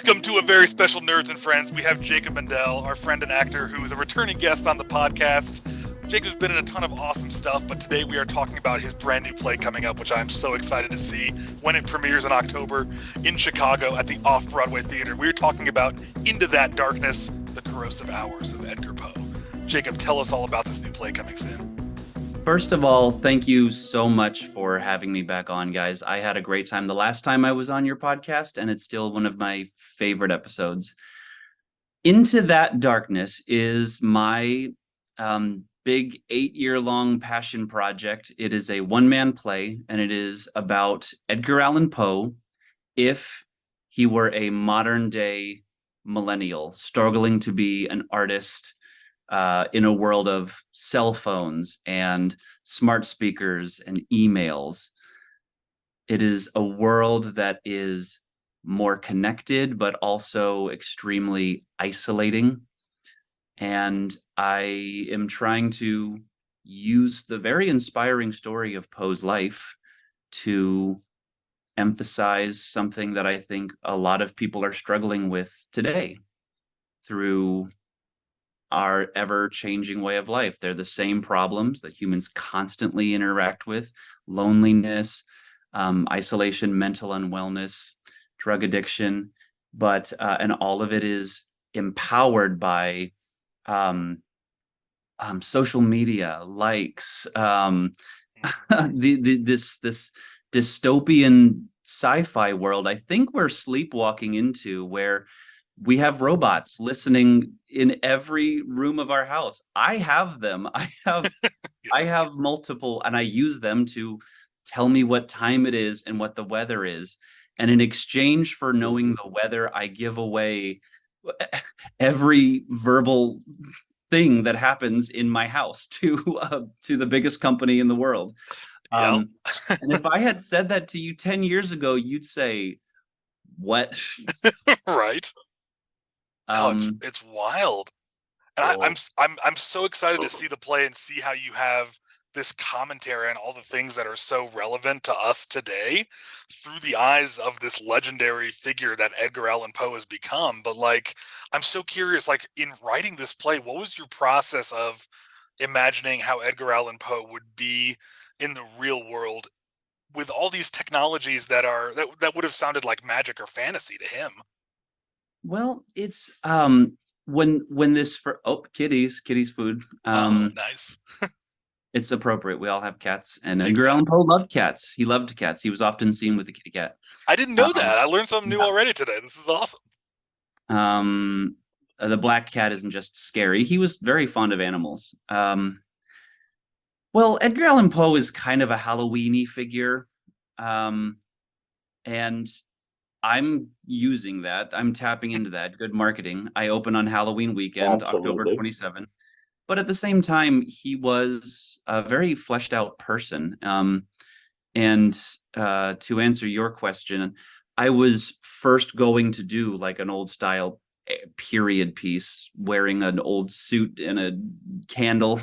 Welcome to a very special Nerds and Friends. We have Jacob Mundell, our friend and actor, who is a returning guest on the podcast. Jacob's been in a ton of awesome stuff, but today we are talking about his brand new play coming up, which I'm so excited to see when it premieres in October in Chicago at the Off-Broadway Theater. We're talking about Into That Darkness, The Corrosive Hours of Edgar Poe. Jacob, tell us all about this new play coming soon. First of all, thank you so much for having me back on, guys. I had a great time the last time I was on your podcast, and it's still one of my favorite episodes. Into That Darkness is my big 8-year-long passion project. It is a one-man play, and it is about Edgar Allan Poe if he were a modern-day millennial struggling to be an artist in a world of cell phones and smart speakers and emails. It is a world that is more connected, but also extremely isolating. And I am trying to use the very inspiring story of Poe's life to emphasize something that I think a lot of people are struggling with today through our ever-changing way of life. They're the same problems that humans constantly interact with: loneliness, isolation, mental unwellness, drug addiction, but and all of it is empowered by social media, likes, this dystopian sci-fi world I think we're sleepwalking into, where we have robots listening in every room of our house. I have them. I have multiple, and I use them to tell me what time it is and what the weather is. And in exchange for knowing the weather, I give away every verbal thing that happens in my house to the biggest company in the world. Yep. And if I had said that to you 10 years ago, you'd say, "What?" Right. It's wild, and I'm so excited to see the play and see how you have this commentary on all the things that are so relevant to us today through the eyes of this legendary figure that Edgar Allan Poe has become. But I'm so curious, in writing this play, what was your process of imagining how Edgar Allan Poe would be in the real world with all these technologies that would have sounded like magic or fantasy to him? Well, it's when this for kitties food. Nice. It's appropriate. We all have cats, and Edgar Exactly. Allan Poe loved cats. He loved cats. He was often seen with a kitty cat. I didn't know that. I learned something new Yeah. already today. This is awesome. The black cat isn't just scary. He was very fond of animals. Well, Edgar Allan Poe is kind of a Halloween-y figure, and I'm using that. I'm tapping into that. Good marketing. I open on Halloween weekend, October 27th. But at the same time, he was a very fleshed out person. And to answer your question, I was first going to do like an old style period piece, wearing an old suit and a candle.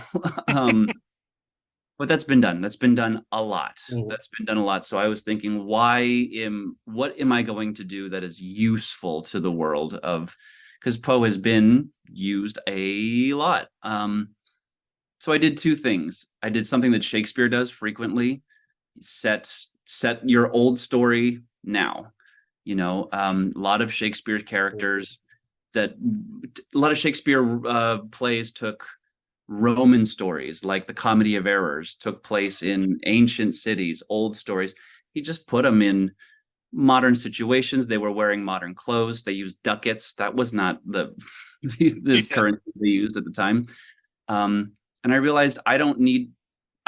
But that's been done. That's been done a lot. That's been done a lot. So I was thinking, what am I going to do that is useful to the world of, because Poe has been used a lot. So I did two things. I did something that Shakespeare does frequently: set your old story now. A lot of Shakespeare's characters, a lot of Shakespeare plays took Roman stories, like the Comedy of Errors took place in ancient cities, old stories. He just put them in modern situations. They were wearing modern clothes. They used ducats. That was not the currency they used at the time. And I realized I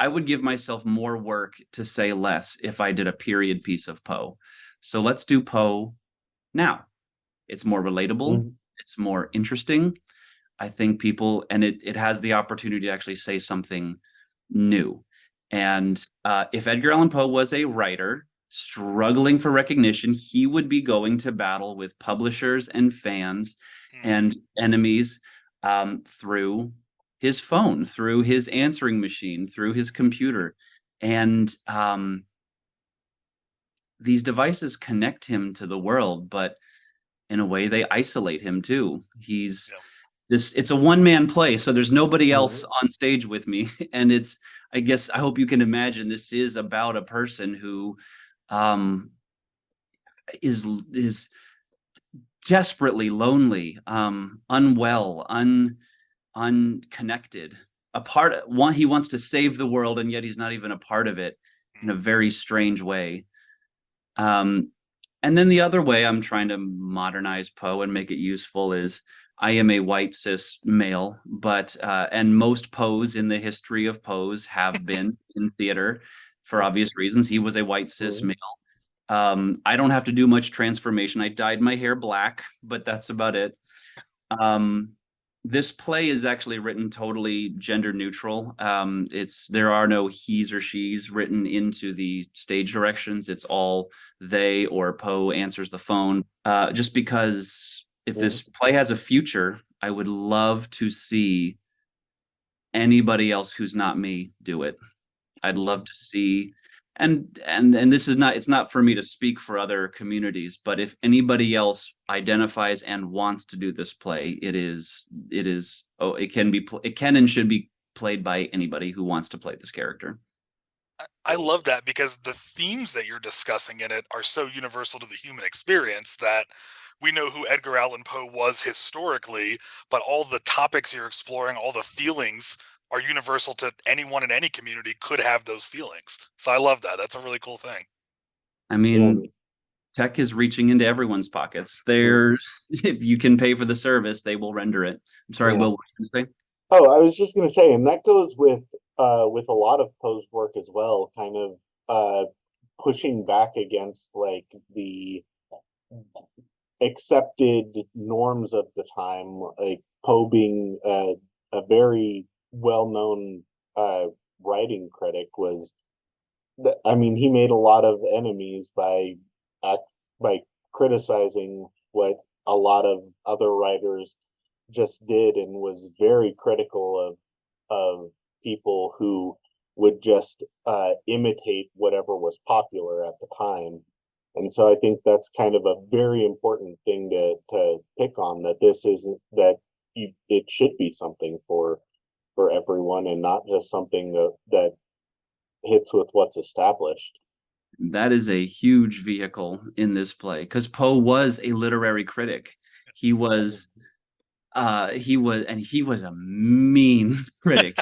would give myself more work to say less if I did a period piece of Poe. So let's do Poe now. It's more relatable. It's more interesting. I think people, and it has the opportunity to actually say something new. And if Edgar Allan Poe was a writer struggling for recognition, he would be going to battle with publishers and fans and enemies through his phone, through his answering machine, through his computer. And these devices connect him to the world, but in a way, they isolate him too. He's Yeah. this, it's a one-man play, so there's nobody else on stage with me. And it's, I guess, I hope you can imagine this is about a person who um is desperately lonely, unwell, unconnected. A part one, he wants to save the world, and yet he's not even a part of it in a very strange way. Um, and then the other way I'm trying to modernize Poe and make it useful is I am a white cis male, but and most Poes in the history of Poes have been in theater for obvious reasons. He was a white cis male. I don't have to do much transformation. I dyed my hair black, but that's about it. Um, this play is actually written totally gender neutral. There are no he's or she's written into the stage directions. It's all they or Poe answers the phone. Just because if this play has a future, I would love to see anybody else who's not me do it. I'd love to see, and this is not, it's not for me to speak for other communities, but if anybody else identifies and wants to do this play, it can and should be played by anybody who wants to play this character. I love that, because the themes that you're discussing in it are so universal to the human experience that we know who Edgar Allan Poe was historically, but all the topics you're exploring, all the feelings are universal to anyone in any community could have those feelings. So I love that. That's a really cool thing. I mean, tech is reaching into everyone's pockets. If you can pay for the service, they will render it. I'm sorry, Will, what were you going to say? Oh, I was just going to say, and that goes with a lot of Poe's work as well, kind of pushing back against like the accepted norms of the time, like Poe being a very well-known writing critic was, I mean, he made a lot of enemies by criticizing what a lot of other writers just did, and was very critical of people who would just imitate whatever was popular at the time. And so I think that's kind of a very important thing to pick on, that this isn't that it should be something for everyone, and not just something that hits with what's established. That is a huge vehicle in this play, because Poe was a literary critic. He was he was a mean critic.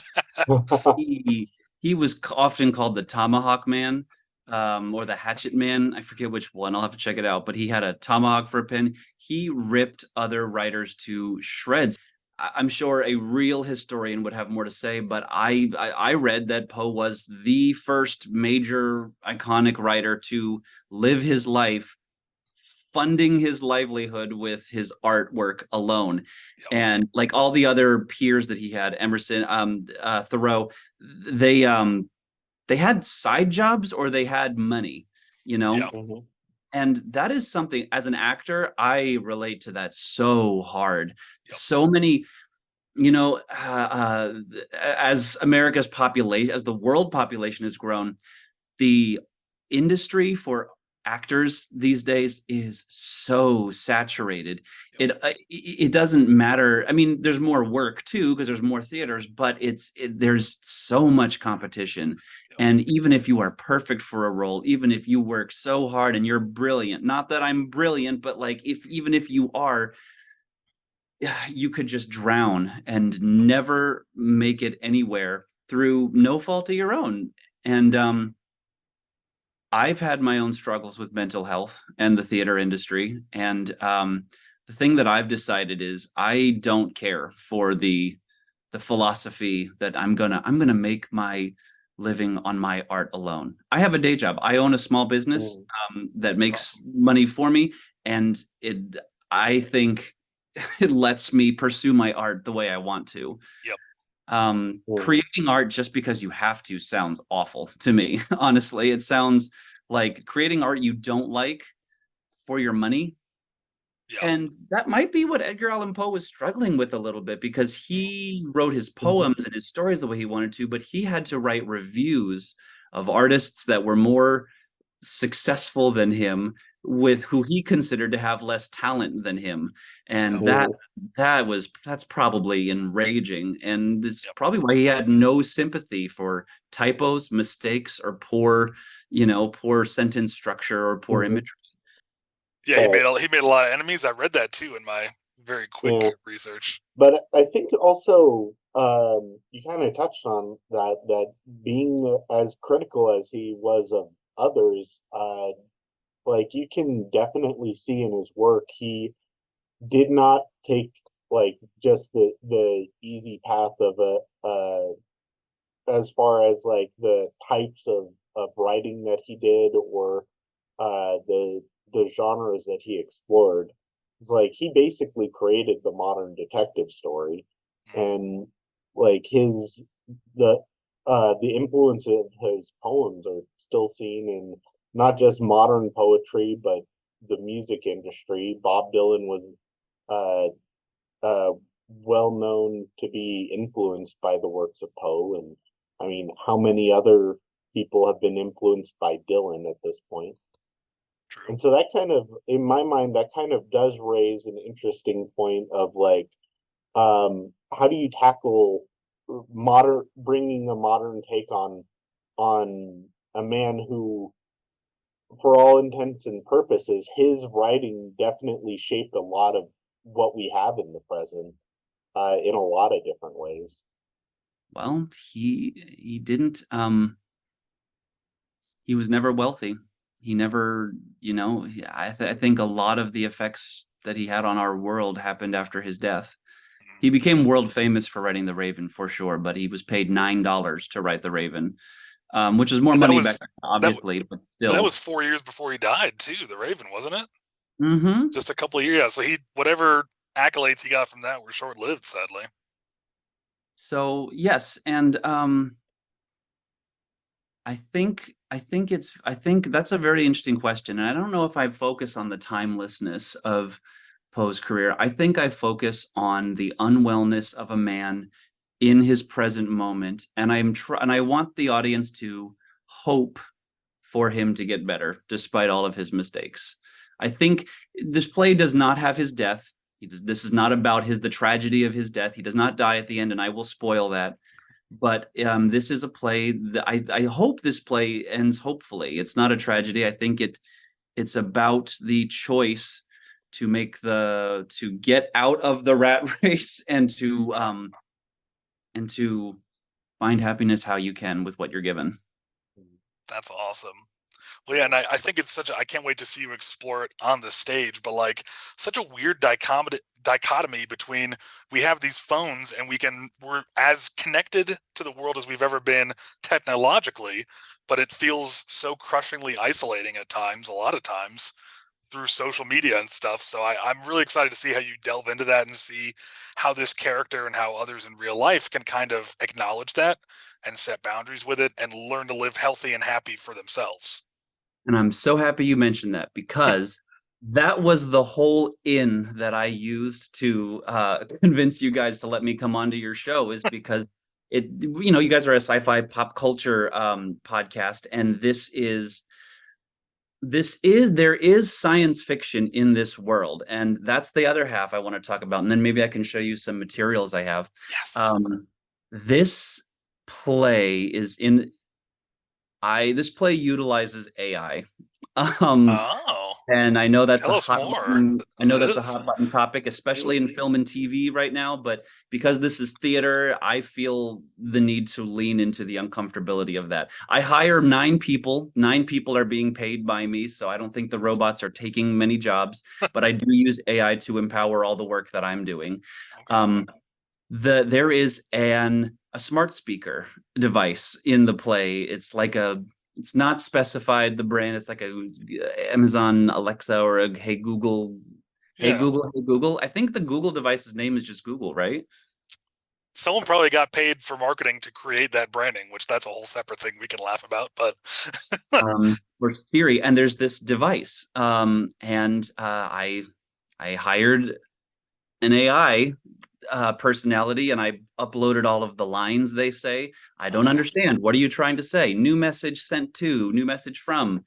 He was often called the Tomahawk Man, or the Hatchet Man. I forget which one. I'll have to check it out. But he had a tomahawk for a pen. He ripped other writers to shreds. I'm sure a real historian would have more to say, but I read that Poe was the first major iconic writer to live his life funding his livelihood with his artwork alone. Yep. And like all the other peers that he had, Emerson, Thoreau, they had side jobs or they had money, you know. Yep. And that is something, as an actor, I relate to that so hard. Yep. So many, you know, as America's population, as the world population has grown, the industry for actors these days is so saturated. It doesn't matter. I mean, there's more work too, because there's more theaters, but there's so much competition. And even if you are perfect for a role, even if you work so hard and you're brilliant, not that I'm brilliant, but like even if you are, you could just drown and never make it anywhere through no fault of your own. And I've had my own struggles with mental health and the theater industry. And the thing that I've decided is I don't care for the philosophy that I'm gonna make my living on my art alone. I have a day job. I own a small business that makes money for me, and I think it lets me pursue my art the way I want to. Yep. Creating art just because you have to sounds awful to me. Honestly, it sounds like creating art you don't like for your money. Yeah. And that might be what Edgar Allan Poe was struggling with a little bit, because he wrote his poems and his stories the way he wanted to, but he had to write reviews of artists that were more successful than him, with who he considered to have less talent than him. And that's probably enraging. And it's probably why he had no sympathy for typos, mistakes, or poor sentence structure or poor imagery. Yeah, he made a lot of enemies. I read that too in my very quick research. But I think also you kind of touched on that being as critical as he was of others, like you can definitely see in his work, he did not take like just the easy path of as far as like the types of writing that he did, or the genres that he explored. It's like he basically created the modern detective story, and like the influence of his poems are still seen in not just modern poetry but the music industry. Bob Dylan was well known to be influenced by the works of Poe, and I mean, how many other people have been influenced by Dylan at this point? True. And so that kind of, in my mind, that kind of does raise an interesting point of like, how do you tackle bringing a modern take on a man who, for all intents and purposes, his writing definitely shaped a lot of what we have in the present, in a lot of different ways. Well, he didn't. He was never wealthy. He never, I think a lot of the effects that he had on our world happened after his death. He became world famous for writing The Raven, for sure, but he was paid $9 to write The Raven, which is more money back then, obviously, but still. That was 4 years before he died, too, The Raven, wasn't it? Mm-hmm. Just a couple of years. Yeah, so whatever accolades he got from that were short-lived, sadly. So, yes, and I think that's a very interesting question. And I don't know if I focus on the timelessness of Poe's career. I think I focus on the unwellness of a man in his present moment, and I want the audience to hope for him to get better despite all of his mistakes. I think this play does not have his death. This is not about the tragedy of his death. He does not die at the end, and I will spoil that. But this is a play that I hope this play ends hopefully. It's not a tragedy. I think it's about the choice to get out of the rat race and to find happiness how you can with what you're given. That's awesome. Well, yeah, and I think it's I can't wait to see you explore it on the stage, but like such a weird dichotomy between we have these phones and we're as connected to the world as we've ever been technologically, but it feels so crushingly isolating at times, a lot of times, through social media and stuff. So I'm really excited to see how you delve into that and see how this character and how others in real life can kind of acknowledge that and set boundaries with it and learn to live healthy and happy for themselves. And I'm so happy you mentioned that, because that was the whole in that I used to convince you guys to let me come onto your show, is because you guys are a sci-fi pop culture podcast, and there is science fiction in this world, and that's the other half I want to talk about, and then maybe I can show you some materials I have. Yes. This play this play utilizes AI. And I know that's Tell us more. I know that's a hot button topic, especially in film and TV right now. But because this is theater, I feel the need to lean into the uncomfortability of that. I hire 9 people. 9 people are being paid by me, so I don't think the robots are taking many jobs. But I do use AI to empower all the work that I'm doing. There is a smart speaker device in the play. It's not specified the brand. It's like a Amazon Alexa or a Hey Google. Hey Google, Hey Google. I think the Google device's name is just Google, right? Someone probably got paid for marketing to create that branding, which that's a whole separate thing we can laugh about. But or Siri, and there's this device, and I hired an AI personality, and I uploaded all of the lines they say. I don't understand. What are you trying to say? New message sent to, new message from.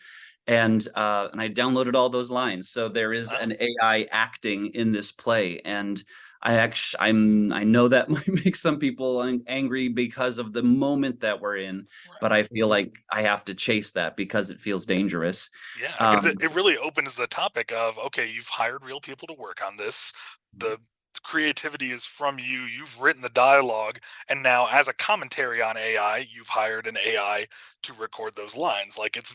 and I downloaded all those lines. So there is an AI acting in this play, and I know that might make some people angry because of the moment that we're in, but I feel like I have to chase that because it feels dangerous. Yeah, because it really opens the topic of, okay, you've hired real people to work on this. The creativity is from you. You've written the dialogue, and now as a commentary on AI, you've hired an AI to record those lines. Like, it's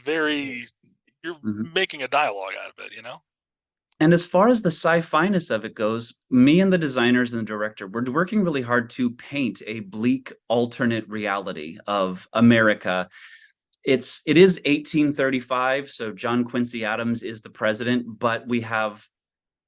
you're making a dialogue out of it, you know? And as far as the sci-fi-ness of it goes, me and the designers and the director, we're working really hard to paint a bleak alternate reality of America. It is 1835, so John Quincy Adams is the president, but we have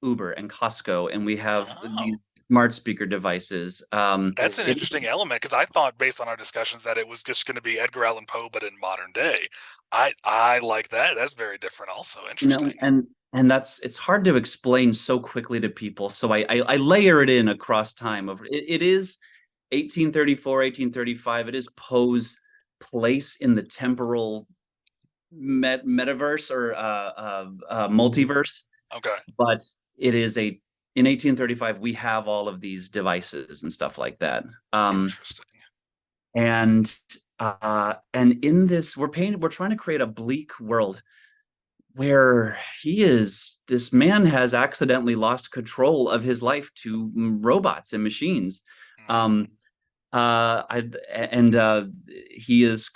Uber and Costco, and we have these smart speaker devices. That's an interesting element, because I thought, based on our discussions, that it was just going to be Edgar Allan Poe, but in modern day. I like that. That's very different. Also interesting. And it's hard to explain so quickly to people. So I layer it in across time. It is 1834, 1835. It is Poe's place in the temporal metaverse or multiverse. Okay. But it is in 1835, we have all of these devices and stuff like that. Interesting. And in this, we're trying to create a bleak world where this man has accidentally lost control of his life to robots and machines. He is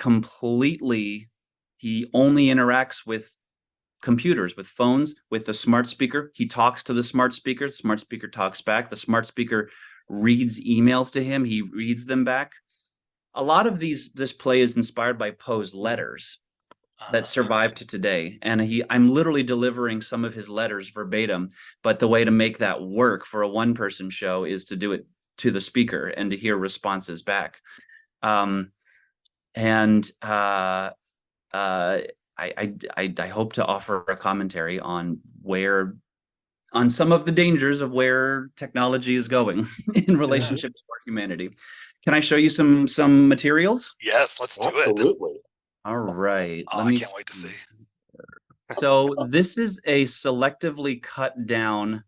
he only interacts with computers, with phones, with the smart speaker. He talks to the smart speaker talks back. The smart speaker reads emails to him. He reads them back. A lot of this play is inspired by Poe's letters that survived to today. And I'm literally delivering some of his letters verbatim, but the way to make that work for a one-person show is to do it to the speaker and to hear responses back. I hope to offer a commentary on some of the dangers of where technology is going in relationship to our humanity. Can I show you some materials? Yes, let's do it. Absolutely. All right. I can't wait to see. So this is a selectively cut down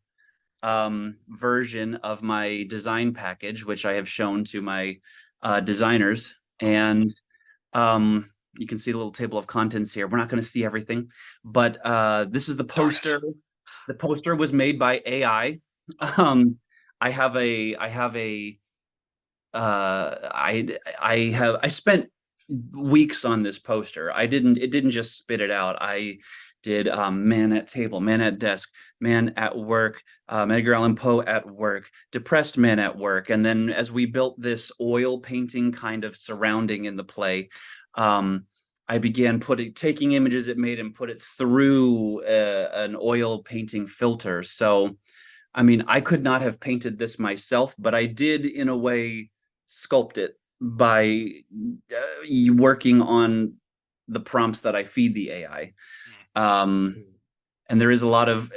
version of my design package, which I have shown to my designers. And you can see the little table of contents here. We're not going to see everything, but this is the poster. The poster was made by AI. I spent weeks on this poster. It didn't just spit it out. I did man at table, man at desk, man at work, Edgar Allan Poe at work, depressed man at work. And then as we built this oil painting kind of surrounding in the play, I began taking images it made and put it through an oil painting filter. So, I mean, I could not have painted this myself, but I did in a way sculpt it by working on the prompts that I feed the AI. And there's a lot of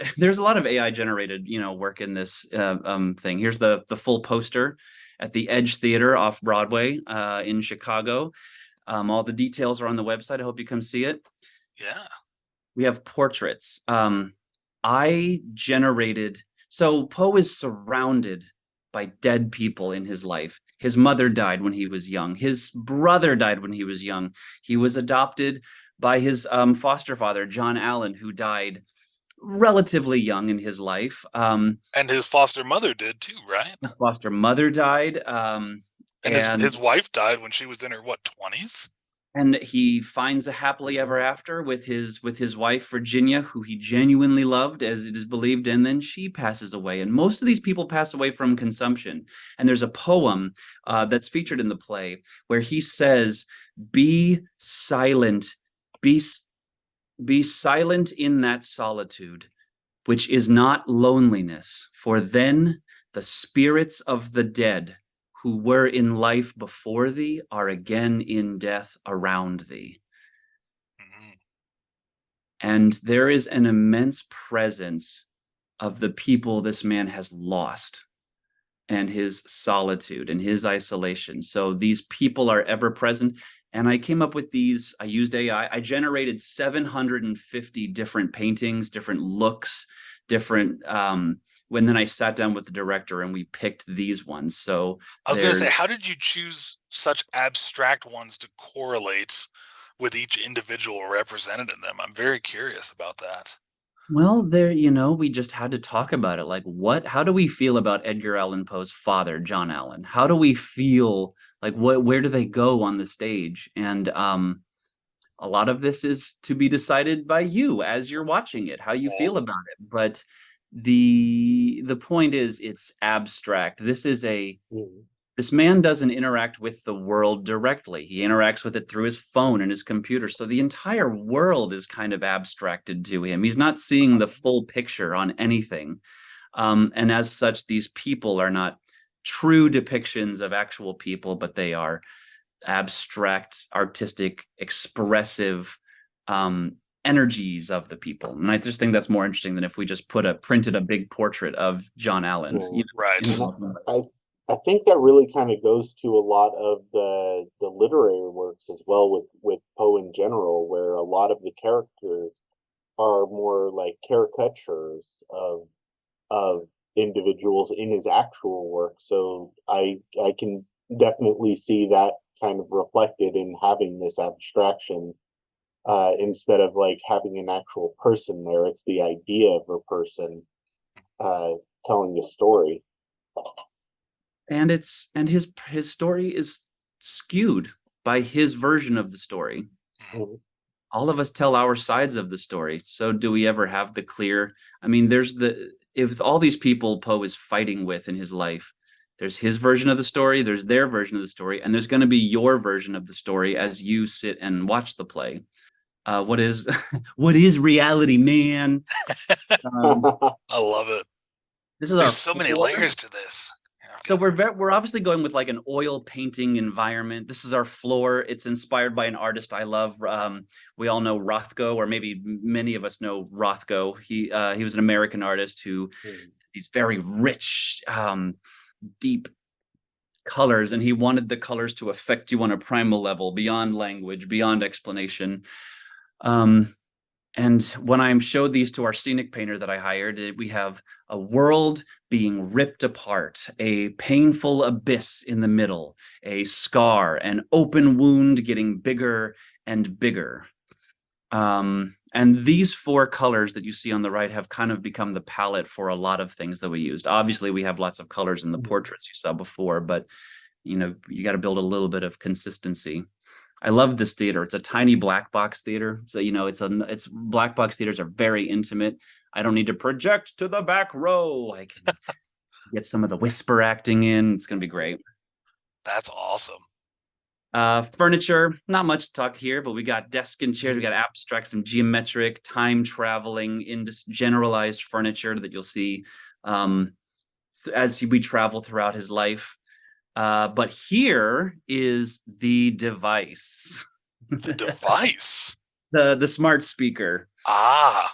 AI generated, work in this thing. Here's the full poster at the Edge Theater off Broadway in Chicago. All the details are on the website. I hope you come see it. Yeah. We have portraits. So Poe is surrounded by dead people in his life. His mother died when he was young. His brother died when he was young. He was adopted by his foster father, John Allen, who died relatively young in his life. And his foster mother did too, right? His foster mother died. And his wife died when she was in her 20s? And he finds a happily ever after with his wife, Virginia, who he genuinely loved, as it is believed, and then she passes away. And most of these people pass away from consumption. And there's a poem that's featured in the play where he says, "Be silent, be silent in that solitude, which is not loneliness, for then the spirits of the dead who were in life before thee are again in death around thee." And there is an immense presence of the people this man has lost and his solitude and his isolation. So these people are ever present. And I came up with these. I used AI. I generated 750 different paintings, different looks, different. When then I sat down with the director and we picked these ones. So I was going to say, how did you choose such abstract ones to correlate with each individual represented in them? I'm very curious about that. Well, we just had to talk about it. Like, how do we feel about Edgar Allan Poe's father, John Allan? How do we feel like where do they go on the stage? And a lot of this is to be decided by you as you're watching it, how you feel about it. But the point is it's abstract. This man doesn't interact with the world directly. He interacts with it through his phone and his computer. So the entire world is kind of abstracted to him. He's not seeing the full picture on anything. And as such, these people are not true depictions of actual people, but they are abstract, artistic, expressive energies of the people. And I just think that's more interesting than if we just printed a big portrait of John Allan. Right. I think that really kind of goes to a lot of the literary works as well with Poe in general, where a lot of the characters are more like caricatures of individuals in his actual work. So I can definitely see that kind of reflected in having this abstraction instead of like having an actual person there. It's the idea of a person telling a story. And his story is skewed by his version of the story. Mhm. All of us tell our sides of the story. So do we ever have the clear? I mean, if all these people Poe is fighting with in his life, there's his version of the story, there's their version of the story, and there's going to be your version of the story as you sit and watch the play. What is what is reality, man? I love it. There's so many layers to this. So we're obviously going with like an oil painting environment. This is our floor. It's inspired by an artist I love. We all know Rothko, or maybe many of us know Rothko. He was an American artist who these very rich, deep colors, and he wanted the colors to affect you on a primal level, beyond language, beyond explanation. And when I showed these to our scenic painter that I hired, we have a world being ripped apart, a painful abyss in the middle, a scar, an open wound getting bigger and bigger. And these four colors that you see on the right have kind of become the palette for a lot of things that we used. Obviously, we have lots of colors in the portraits you saw before, but you got to build a little bit of consistency. I love this theater. It's a tiny black box theater. So, it's black box theaters are very intimate. I don't need to project to the back row. I can get some of the whisper acting in. It's going to be great. That's awesome. Furniture, not much to talk here, but we got desk and chairs. We got abstract, some geometric, time traveling, generalized furniture that you'll see as we travel throughout his life. But here is the device. The device? The smart speaker. Oh,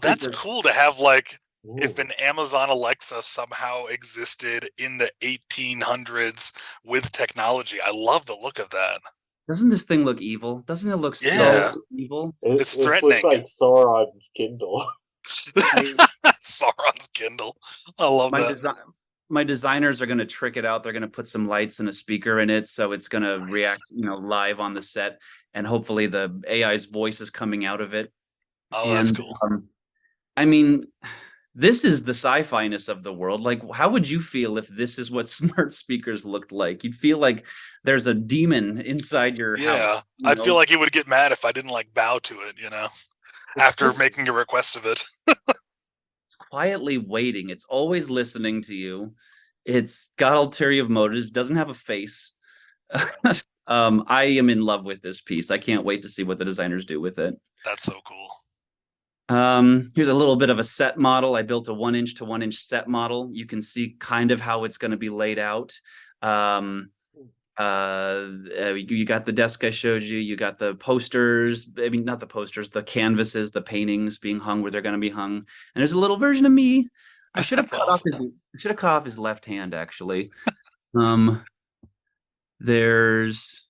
that's cool to have, like, if an Amazon Alexa somehow existed in the 1800s with technology. I love the look of that. Doesn't this thing look evil? Doesn't it look so evil? It's threatening. It looks like Sauron's Kindle. Sauron's Kindle. I love that. My designers are going to trick it out. They're going to put some lights and a speaker in it, so it's going to react, live on the set, and hopefully the AI's voice is coming out of it. Oh, that's cool. I mean, this is the sci-fi-ness of the world. Like, how would you feel if this is what smart speakers looked like? You'd feel like there's a demon inside your house. Yeah, I'd feel like he would get mad if I didn't bow to it, after making a request of it. Quietly waiting. It's always listening to you. It's got ulterior motives, doesn't have a face. I am in love with this piece. I can't wait to see what the designers do with it. That's so cool. Here's a little bit of a set model. I built a 1-inch to 1-inch set model. You can see kind of how it's going to be laid out. You got the desk I showed you. You got the posters. I mean, not the posters, the canvases, the paintings being hung where they're going to be hung. And there's a little version of me. I should have cut off his left hand, actually. There's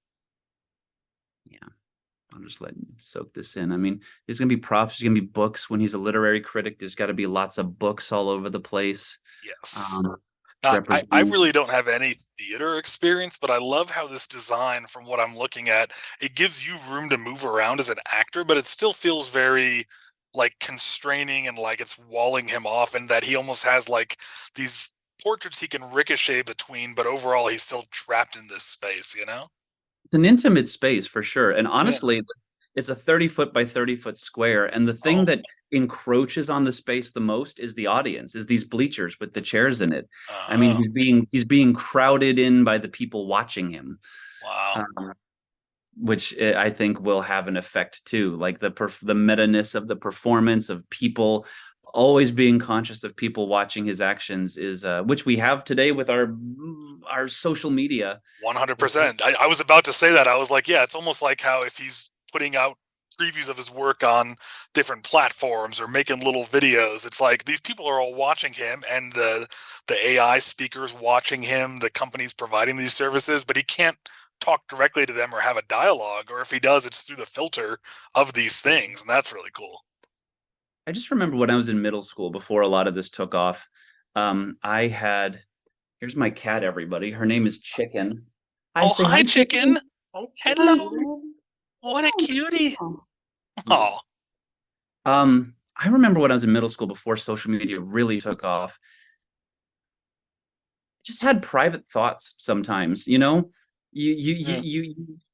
I'll just let you soak this in. I mean, there's going to be props, there's going to be books. When he's a literary critic, there's got to be lots of books all over the place. Yes. I really don't have any theater experience, but I love how this design, from what I'm looking at, it gives you room to move around as an actor, but it still feels very like constraining and like it's walling him off, and that he almost has like these portraits he can ricochet between, but overall he's still trapped in this space, you know? It's an intimate space for sure. And honestly, it's a 30-foot by 30-foot square. And the thing that encroaches on the space the most is the audience, is these bleachers with the chairs in it. I mean, he's being crowded in by the people watching him. Wow. Which I think will have an effect too, like the meta-ness of the performance, of people always being conscious of people watching his actions, is which we have today with our social media. 100%. I was about to say that. I was like, yeah, it's almost like how if he's putting out previews of his work on different platforms or making little videos, it's like these people are all watching him, and the AI speakers watching him, the companies providing these services, but he can't talk directly to them or have a dialogue, or if he does, it's through the filter of these things, and that's really cool. I just remember when I was in middle school, before a lot of this took off, here's my cat, everybody. Her name is Chicken. Hi, Chicken. Hello. What a cutie. Oh. I remember when I was in middle school, before social media really took off, I just had private thoughts sometimes, you know?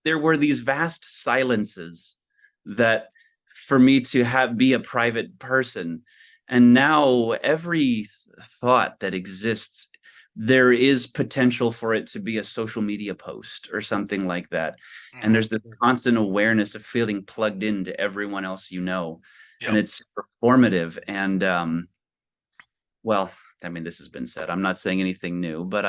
There were these vast silences that, for me to be a private person. And now every thought that exists, there is potential for it to be a social media post or something like that. And there's this constant awareness of feeling plugged into everyone else, you know, and it's performative. And well, I mean, this has been said. I'm not saying anything new, but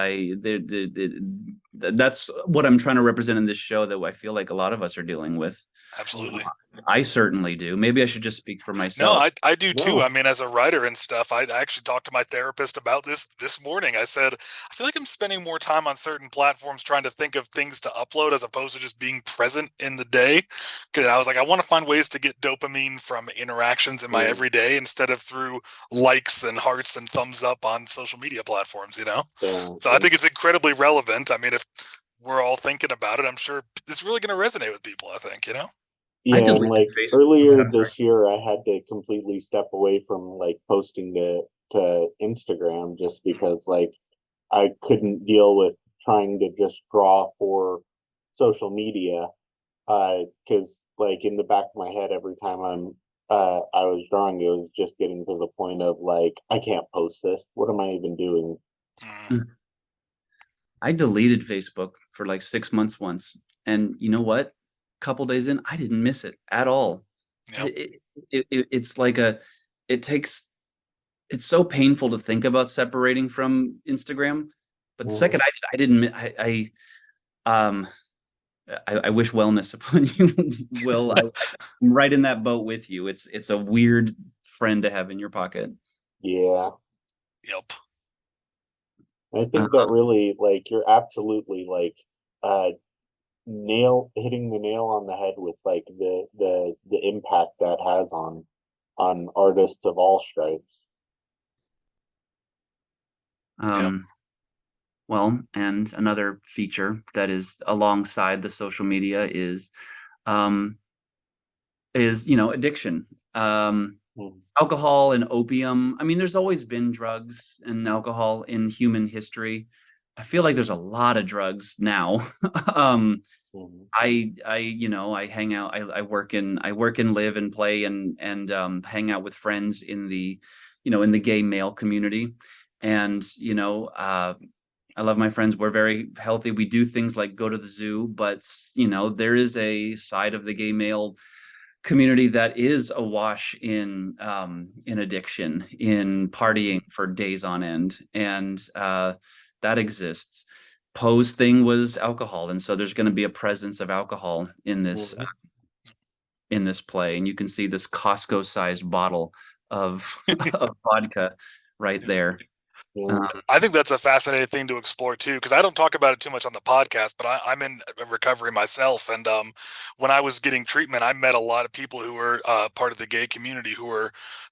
that's what I'm trying to represent in this show, that I feel like a lot of us are dealing with. Absolutely. I certainly do. Maybe I should just speak for myself. No, I do too. I mean, as a writer and stuff, I actually talked to my therapist about this morning. I said, I feel like I'm spending more time on certain platforms trying to think of things to upload as opposed to just being present in the day. Because I was like, I want to find ways to get dopamine from interactions in my everyday instead of through likes and hearts and thumbs up on social media platforms, you know? So I think it's incredibly relevant. I mean, if we're all thinking about it, I'm sure it's really going to resonate with people, I think, you know? Yeah, and like earlier this year, I had to completely step away from like posting to Instagram, just because like I couldn't deal with trying to just draw for social media. Because like in the back of my head, every time I was drawing, it was just getting to the point of like, I can't post this. What am I even doing? I deleted Facebook for like 6 months once, and you know what? Couple days in, I didn't miss it at all. It's like it's so painful to think about separating from Instagram, but the second I didn't, I wish wellness upon you, Will. I'm right in that boat with you. It's a weird friend to have in your pocket. Yeah. Yep. I think that really, like, you're absolutely like hitting the nail on the head with like the impact that has on artists of all stripes. Well, and another feature that is alongside the social media is addiction. Alcohol and opium. I mean, there's always been drugs and alcohol in human history. I feel like there's a lot of drugs now. I hang out. I work and live and play and hang out with friends in the gay male community, and I love my friends. We're very healthy. We do things like go to the zoo, but there is a side of the gay male community that is awash in addiction, in partying for days on end, and that exists. Poe's thing was alcohol, and so there's going to be a presence of alcohol in this play, and you can see this Costco-sized bottle of vodka right there. I think that's a fascinating thing to explore too, because I don't talk about it too much on the podcast, but I'm in recovery myself. And when I was getting treatment, I met a lot of people who were part of the gay community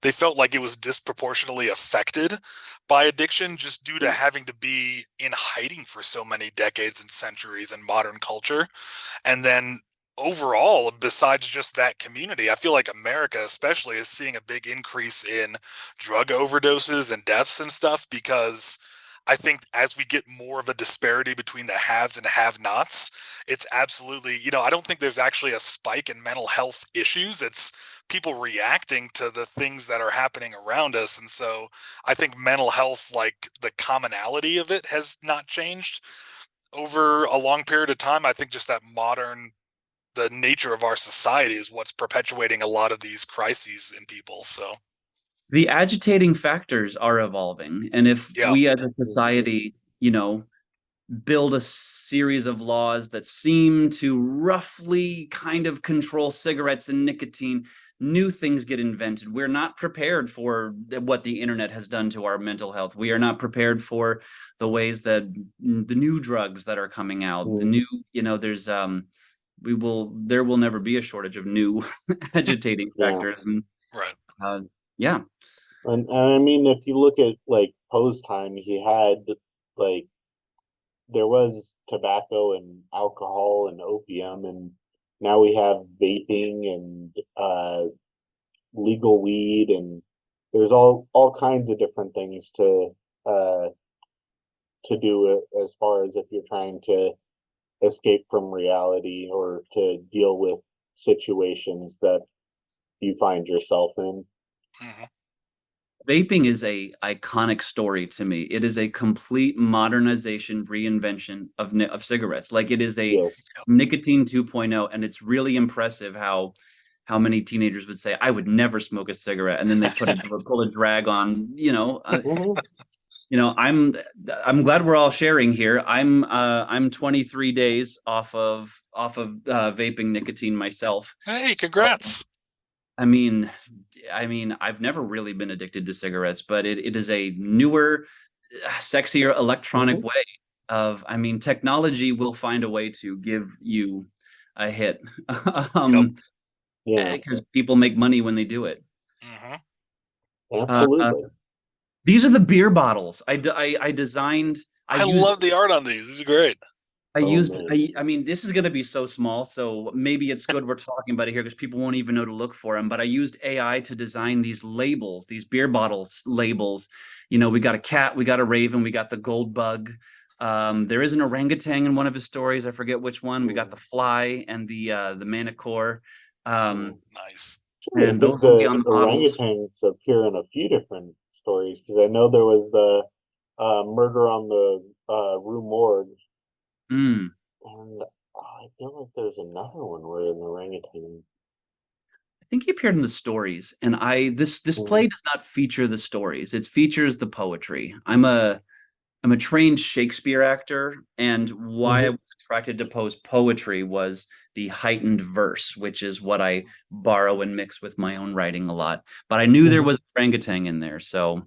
they felt like it was disproportionately affected by addiction just due to having to be in hiding for so many decades and centuries in modern culture. And then overall, besides just that community, I feel like America especially is seeing a big increase in drug overdoses and deaths and stuff, because I think as we get more of a disparity between the haves and have-nots, it's absolutely, I don't think there's actually a spike in mental health issues. It's people reacting to the things that are happening around us. And so I think mental health, like the commonality of it, has not changed over a long period of time. I think just the nature of our society is what's perpetuating a lot of these crises in people. So the agitating factors are evolving. And if we as a society, build a series of laws that seem to roughly kind of control cigarettes and nicotine, new things get invented. We're not prepared for what the internet has done to our mental health. We are not prepared for the ways that the new drugs that are coming out, the new, there's there will never be a shortage of new agitating factors. And, yeah. And I mean, if you look at like Poe's time, he had like there was tobacco and alcohol and opium, and now we have vaping and legal weed, and there's all kinds of different things to do as far as if you're trying to escape from reality or to deal with situations that you find yourself in. Vaping is a iconic story to me. It is a complete modernization, reinvention of cigarettes. Like it is a nicotine 2.0, and it's really impressive how many teenagers would say, "I would never smoke a cigarette," and then they pull a drag on. I'm glad we're all sharing here. I'm 23 days off of vaping nicotine myself. Hey, congrats. I mean, I've never really been addicted to cigarettes, but it is a newer, sexier electronic way of, technology will find a way to give you a hit. Because people make money when they do it. Absolutely. These are the beer bottles I designed. I love the art on these. These are great. This is going to be so small, so maybe it's good we're talking about it here because people won't even know to look for them. But I used AI to design these labels, these beer bottles labels. We got a cat, we got a raven, we got the gold bug. There is an orangutan in one of his stories. I forget which one. We got the fly and the manicore. Nice. And those will be on the orangutans appear in a few different stories, because I know there was the murder on the Rue Morgue. And I feel like there's another one where an orangutan. I think he appeared in the stories, and this play does not feature the stories. It features the poetry. I'm a trained Shakespeare actor, and why I was attracted to Poe's poetry was the heightened verse, which is what I borrow and mix with my own writing a lot. But I knew there was orangutan in there, so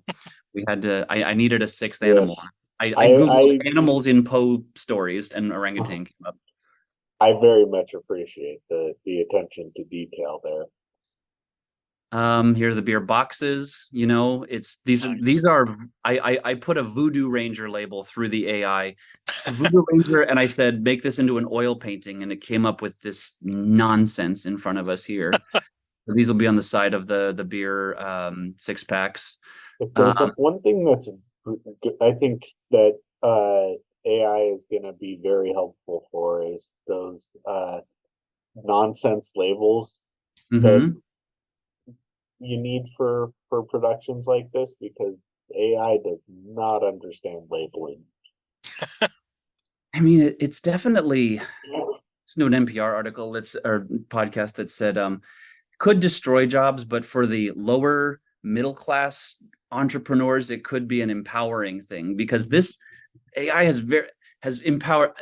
we had to. I needed a sixth animal. I Googled animals in Poe stories, and orangutan came up. I very much appreciate the attention to detail there. Here are the beer boxes. These are I put a Voodoo Ranger label through the AI, Voodoo Ranger, and I said, make this into an oil painting, and it came up with this nonsense in front of us here. So these will be on the side of the beer 6-packs. If there's one thing that's I think that AI is going to be very helpful for is those nonsense labels that you need for productions like this, because AI does not understand labeling. It's definitely it's an NPR article or podcast that said could destroy jobs, but for the lower middle class entrepreneurs, it could be an empowering thing, because this AI has empowered.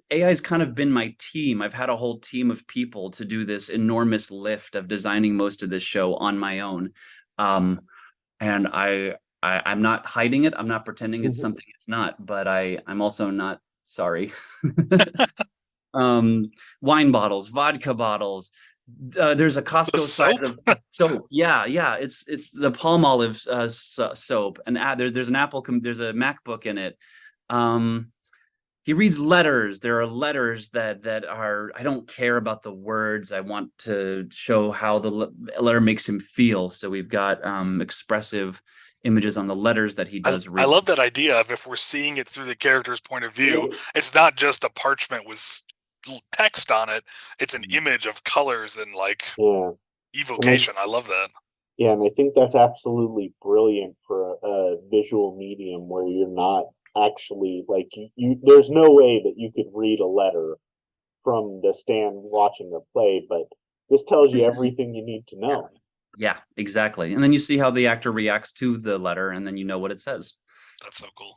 AI has kind of been my team. I've had a whole team of people to do this enormous lift of designing most of this show on my own. And I I'm not hiding it. I'm not pretending it's something it's not, but I'm also not sorry. Wine bottles, vodka bottles. There's a Costco size of soap. Yeah, it's the palm olive soap, and there's an there's a MacBook in it. He reads letters. There are letters that are, I don't care about the words. I want to show how the letter makes him feel. So we've got expressive images on the letters that he does read. I love that idea of, if we're seeing it through the character's point of view, it's not just a parchment with text on it. It's an image of colors and evocation. I love that. Yeah, and I think that's absolutely brilliant for a visual medium where you're not actually there's no way that you could read a letter from the stand watching a play, but this tells you everything you need to know. Yeah, exactly. And then you see how the actor reacts to the letter, and then you know what it says. That's so cool.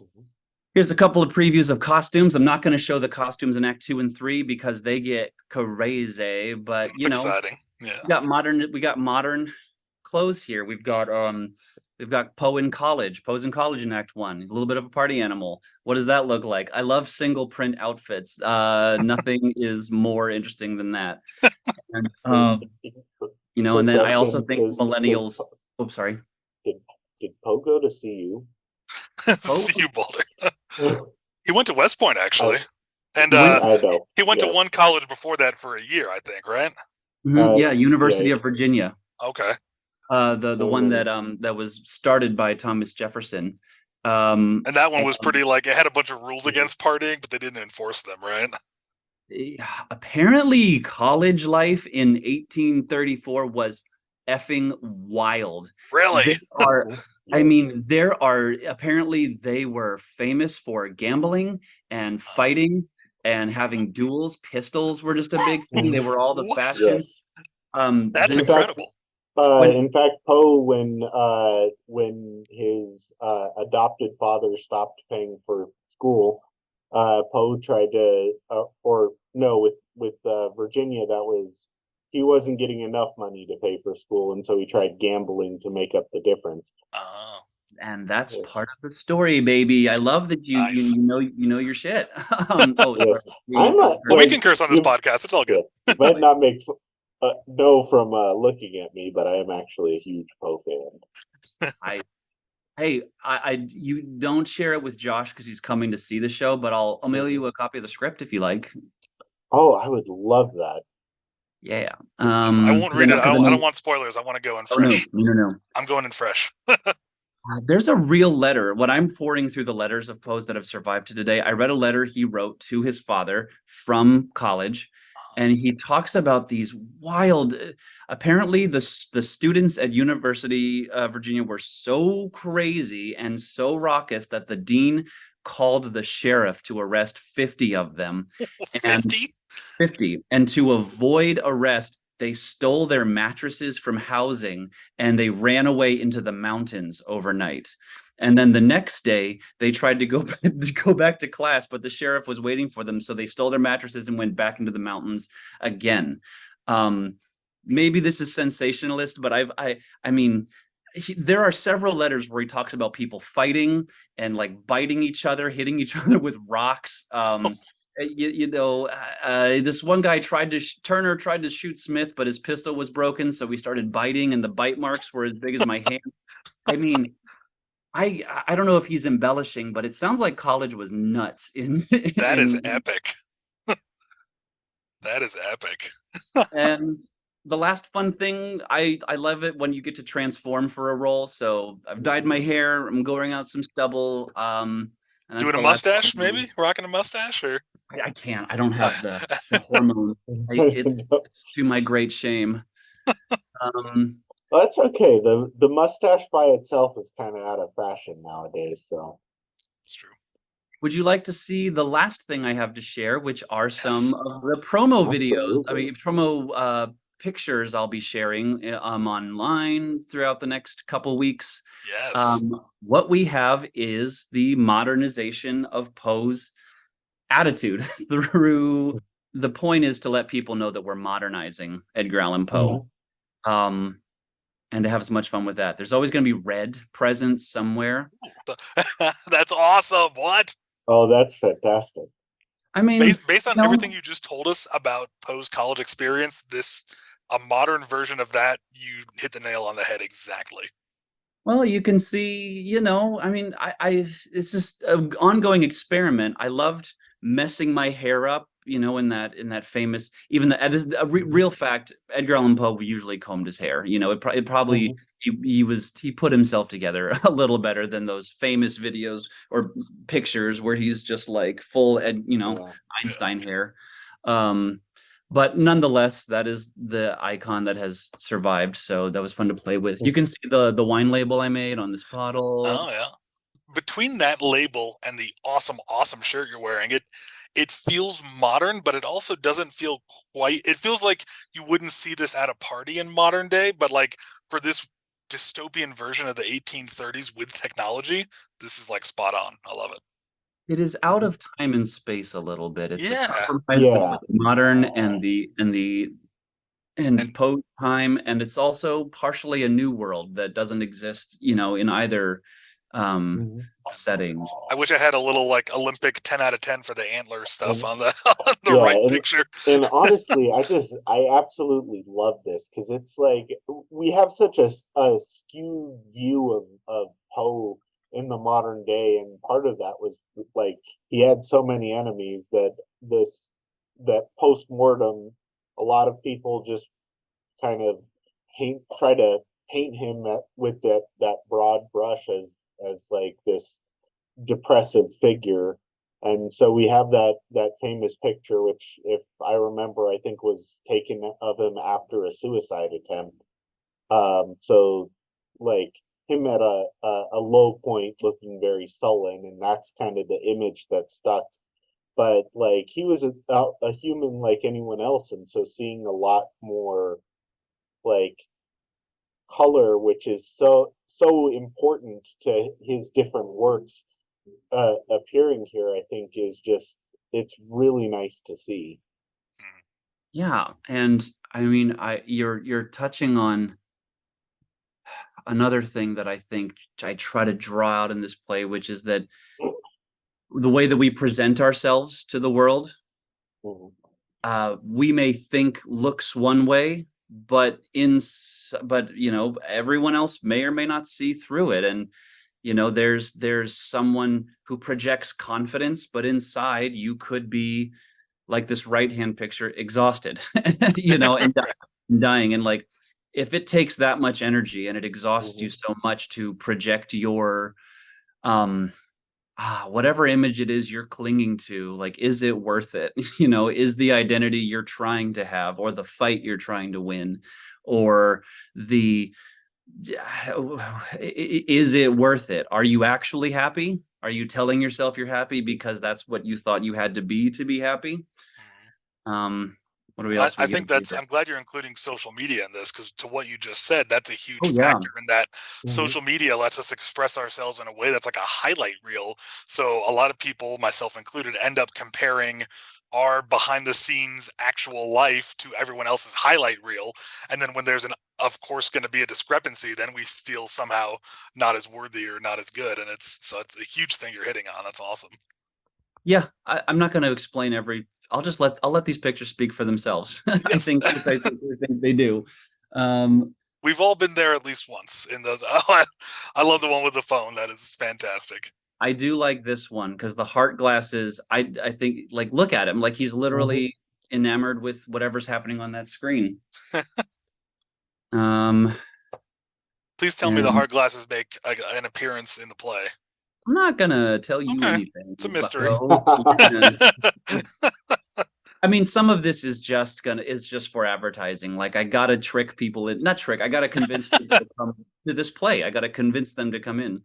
Here's a couple of previews of costumes. I'm not going to show the costumes in Act 2 and 3 because they get crazy, but it's exciting. Yeah. We got modern clothes here. We've got Poe in college. Poe's in college in Act 1. He's a little bit of a party animal. What does that look like? I love single print outfits. Nothing is more interesting than that. And, and then I also think millennials. Oops, sorry. Did Poe go to CU? CU Boulder. He went to West Point, actually. And he went to one college before that for a year, I think, right? University of Virginia. Okay. The one that was started by Thomas Jefferson. And that one was pretty it had a bunch of rules against partying, but they didn't enforce them, right? Apparently college life in 1834 was effing wild. Really? There are apparently they were famous for gambling and fighting and having duels. Pistols were just a big thing. They were all the fashion. That's incredible. In fact, Poe, when his adopted father stopped paying for school, Poe tried to, with Virginia, he wasn't getting enough money to pay for school, and so he tried gambling to make up the difference. Oh. And that's part of the story, baby. I love that you know your shit. We can curse on this podcast. It's all good. You might not make know from looking at me, but I am actually a huge Poe fan. You don't share it with Josh because he's coming to see the show, but I'll mail you a copy of the script if you like. Oh, I would love that. Yeah. I won't read it. I don't want spoilers. I want to go in fresh. No. I'm going in fresh. There's a real letter. When I'm pouring through the letters of Poe's that have survived to today, I read a letter he wrote to his father from college. And he talks about these wild, apparently the students at University of Virginia were so crazy and so raucous that the dean called the sheriff to arrest 50 of them. 50. And to avoid arrest, they stole their mattresses from housing and they ran away into the mountains overnight. And then the next day, they tried to go back to class, but the sheriff was waiting for them. So they stole their mattresses and went back into the mountains again. Maybe this is sensationalist, but there are several letters where he talks about people fighting and biting each other, hitting each other with rocks. This one guy Turner tried to shoot Smith, but his pistol was broken. So we started biting and the bite marks were as big as my hand. I don't know if he's embellishing, but it sounds like college was nuts. That is epic. That is epic. And the last fun thing, I love it when you get to transform for a role. So I've dyed my hair. I'm growing out some stubble. Doing a mustache, maybe? Rocking a mustache? Or I can't. I don't have the hormone. It's to my great shame. Well, that's okay. The mustache by itself is kind of out of fashion nowadays, so it's true. Would you like to see the last thing I have to share, which are some of the promo videos? I mean, promo pictures I'll be sharing online throughout the next couple weeks. Yes. What we have is the modernization of Poe's attitude through. The point is to let people know that we're modernizing Edgar Allan Poe. and to have as much fun with that. There's always going to be red present somewhere. That's awesome. What? Oh, that's fantastic. I mean, based on everything you just told us about Poe's college experience, a modern version of that, you hit the nail on the head exactly. Well, you can see, I mean, it's just an ongoing experiment. I loved messing my hair up, in that famous, even this is a real fact. Edgar Allan Poe usually combed his hair. It probably he put himself together a little better than those famous videos or pictures where he's just like full, Einstein hair. But nonetheless, that is the icon that has survived. So that was fun to play with. You can see the wine label I made on this bottle. Oh yeah. Between that label and the awesome shirt you're wearing, it feels modern, but it also doesn't feel quite. It feels like you wouldn't see this at a party in modern day, but like for this dystopian version of the 1830s with technology, this is like spot on. I love it. It is out of time and space a little bit. It's a compromise Yeah. between modern and post time, and it's also partially a new world that doesn't exist, in either settings. I wish I had a little like Olympic 10 out of 10 for the antler stuff on the right picture. And honestly, I absolutely love this because it's like we have such a skewed view of Poe in the modern day, and part of that was like he had so many enemies that post-mortem a lot of people just kind of try to paint him with that broad brush as like this depressive figure. And so we have that famous picture, which, if I remember, I think was taken of him after a suicide attempt. So like him at a low point, looking very sullen, and that's kind of the image that stuck. But like he was a human like anyone else, and so seeing a lot more like color, which is so important to his different works, appearing here, I think is just, it's really nice to see. Yeah, and I mean, you're touching on another thing that I think I try to draw out in this play, which is that the way that we present ourselves to the world, we may think looks one way, but everyone else may or may not see through it. And there's someone who projects confidence, but inside you could be like this right-hand picture, exhausted, and dying. And like, if it takes that much energy and it exhausts you so much to project your whatever image it is you're clinging to, like, is it worth it? Is the identity you're trying to have, or the fight you're trying to win, or is it worth it? Are you actually happy? Are you telling yourself you're happy because that's what you thought you had to be happy? What do we else? I think I'm glad you're including social media in this, because to what you just said, that's a huge factor in that social media lets us express ourselves in a way that's like a highlight reel. So a lot of people, myself included, end up comparing our behind the scenes actual life to everyone else's highlight reel. And then when there's of course going to be a discrepancy, then we feel somehow not as worthy or not as good. And it's a huge thing you're hitting on. That's awesome. Yeah, I'm not going to explain I'll let these pictures speak for themselves. Yes. I think they do. We've all been there at least once in those. I love the one with the phone. That is fantastic. I do like this one because the heart glasses, I think, like, look at him, like he's literally enamored with whatever's happening on that screen. Please tell me the heart glasses make an appearance in the play. I'm not gonna tell you anything. It's a mystery. I mean, some of this is just for advertising. Like, I gotta trick people in, I gotta convince people to come to this play. I gotta convince them to come in.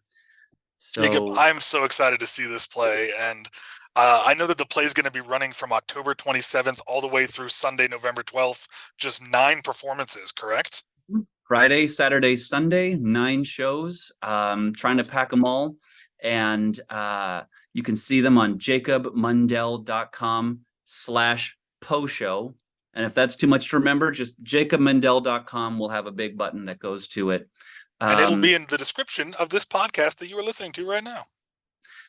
So Jacob, I'm so excited to see this play, and I know that the play is going to be running from October 27th all the way through Sunday, November 12th. Just 9 performances, correct? Friday, Saturday, Sunday, 9 shows. Trying to pack them all. And you can see them on jacobmundell.com/Poe show. And if that's too much to remember, just jacobmundell.com will have a big button that goes to it. And it'll be in the description of this podcast that you are listening to right now.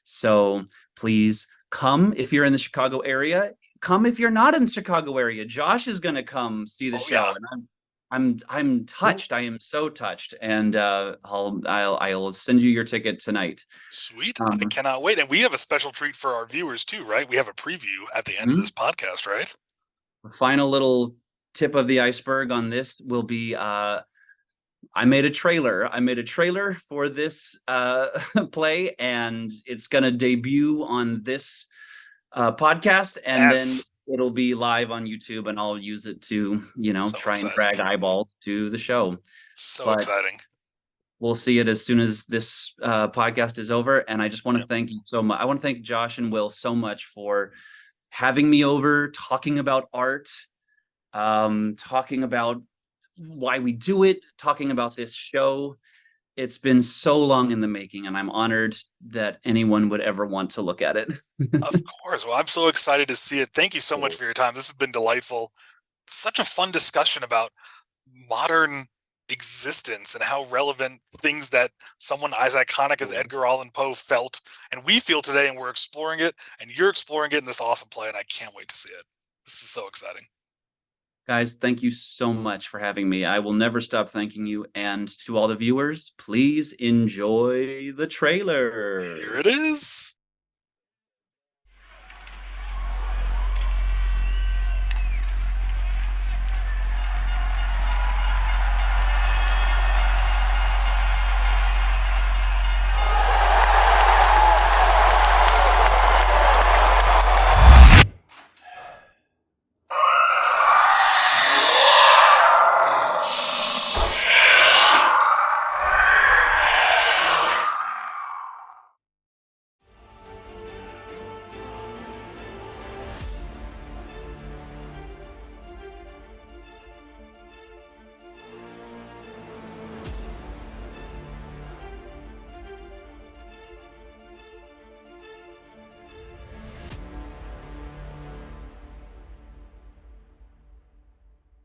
So please come if you're in the Chicago area. Come if you're not in the Chicago area. Josh is going to come see the show. Yeah. And I'm touched. I am so touched. And I'll send you your ticket tonight. Sweet. I cannot wait. And we have a special treat for our viewers too, right? We have a preview at the end of this podcast, right? The final little tip of the iceberg on this will be I made a trailer. I made a trailer for this play, and it's going to debut on this podcast, and then it'll be live on YouTube, and I'll use it to, try and drag eyeballs to the show. So exciting. We'll see it as soon as this podcast is over. And I just want to thank you so much. I want to thank Josh and Will so much for having me over, talking about art, talking about why we do it, talking about this show. It's been so long in the making, and I'm honored that anyone would ever want to look at it. Of course. Well, I'm so excited to see it. Thank you so much for your time. This has been delightful. Such a fun discussion about modern existence and how relevant things that someone as iconic as Edgar Allan Poe felt and we feel today, and we're exploring it, and you're exploring it in this awesome play, and I can't wait to see it. This is so exciting. Guys, thank you so much for having me. I will never stop thanking you. And to all the viewers, please enjoy the trailer. Here it is.